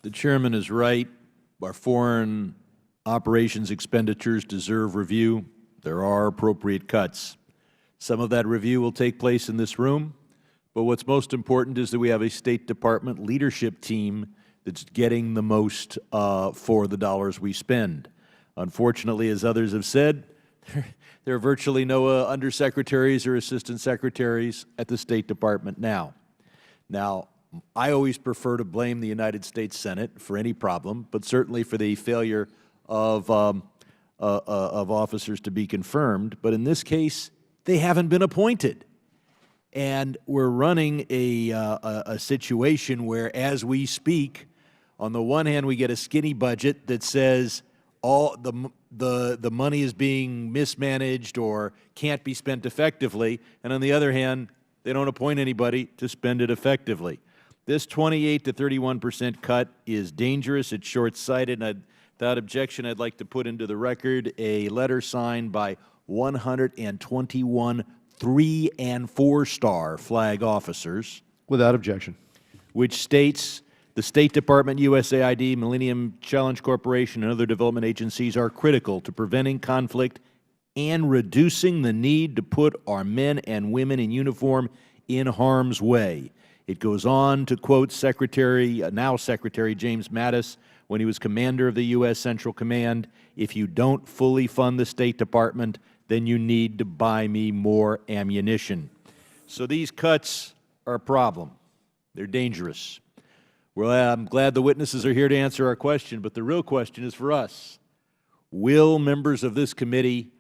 The chairman is right. Our foreign operations expenditures deserve review. There are appropriate cuts. Some of that review will take place in this room, but what's most important is that we have a State Department leadership team that's getting the most for the dollars we spend. Unfortunately, as others have said, there are virtually no undersecretaries or assistant secretaries at the State Department now. Now, I always prefer to blame the United States Senate for any problem, but certainly for the failure of officers to be confirmed. But in this case, they haven't been appointed. And we're running a situation where, as we speak, on the one hand, we get a skinny budget that says all the money is being mismanaged or can't be spent effectively, and on the other hand, they don't appoint anybody to spend it effectively. This 28 to 31% cut is dangerous. It's short-sighted, and without objection, I'd like to put into the record a letter signed by 121 3- and 4-star flag officers. Without objection. Which states the State Department, USAID, Millennium Challenge Corporation, and other development agencies are critical to preventing conflict and reducing the need to put our men and women in uniform in harm's way. It goes on to quote now Secretary James Mattis when he was commander of the U.S. Central Command, "If you don't fully fund the State Department, then you need to buy me more ammunition." So these cuts are a problem. They're dangerous. Well, I'm glad the witnesses are here to answer our question, but the real question is for us. Will members of this committee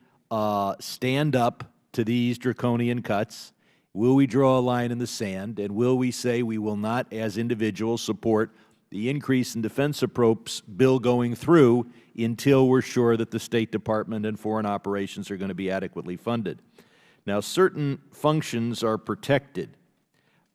stand up to these draconian cuts? Will we draw a line in the sand, and will we say we will not, as individuals, support the increase in defense appropriations bill going through until we're sure that the State Department and foreign operations are going to be adequately funded? Now, certain functions are protected,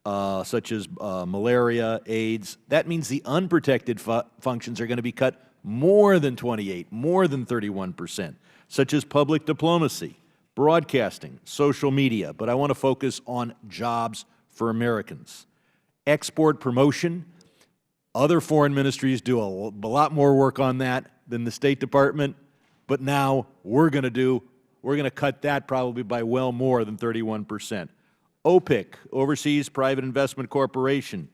such as malaria, AIDS. That means the unprotected functions are going to be cut more than 28, more than 31%, such as public diplomacy, broadcasting, social media, but I want to focus on jobs for Americans. Export promotion, other foreign ministries do a lot more work on that than the State Department, but now we're going to cut that probably by well more than 31%. OPIC, Overseas Private Investment Corporation,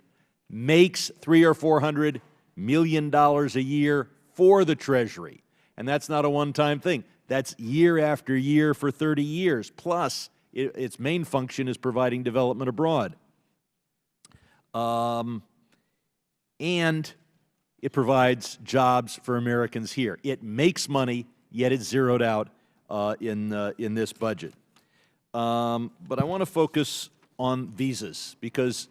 makes $300 or $400 million a year for the Treasury, and that's not a one-time thing. That's year after year for 30 years. Plus, its main function is providing development abroad. And it provides jobs for Americans here. It makes money, yet it's zeroed out in this budget. But I want to focus on visas, because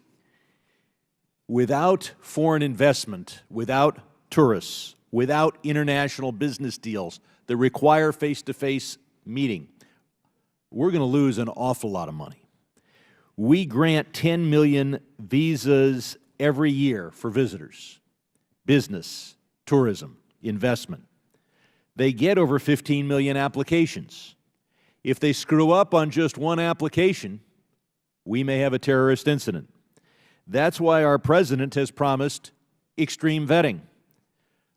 without foreign investment, without tourists, without international business deals that require face-to-face meeting, we're going to lose an awful lot of money. We grant 10 million visas every year for visitors, business, tourism, investment. They get over 15 million applications. If they screw up on just one application, we may have a terrorist incident. That's why our president has promised extreme vetting.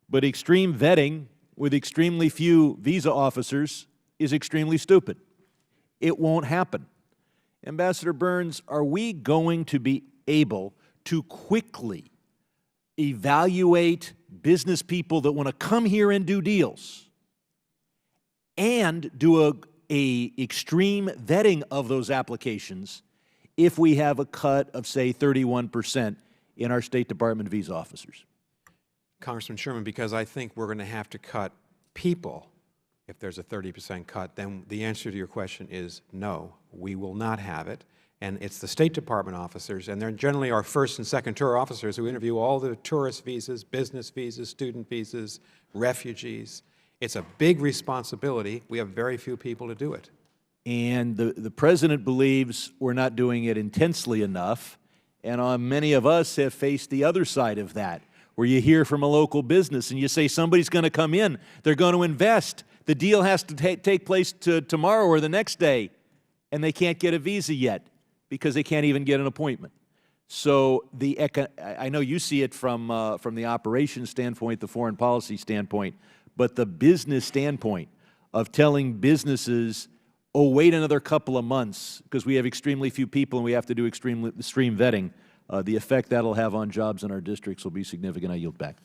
But extreme vetting with extremely few visa officers is extremely stupid. It won't happen. Ambassador Burns, are we going to be able to quickly evaluate business people that want to come here and do deals and do a extreme vetting of those applications if we have a cut of, say, 31% in our State Department visa officers? Congressman Sherman, because I think we're going to have to cut people if there's a 30% cut, then the answer to your question is no, we will not have it. And it's the State Department officers, and they're generally our first and second tour officers who interview all the tourist visas, business visas, student visas, refugees. It's a big responsibility. We have very few people to do it. And the President believes we're not doing it intensely enough, and many of us have faced the other side of that, where you hear from a local business and you say somebody's going to come in, they're going to invest, the deal has to take place tomorrow or the next day, and they can't get a visa yet because they can't even get an appointment. So I know you see it from the operations standpoint, the foreign policy standpoint, but the business standpoint of telling businesses, oh, wait another couple of months because we have extremely few people and we have to do extreme vetting, the effect that'll have on jobs in our districts will be significant. I yield back.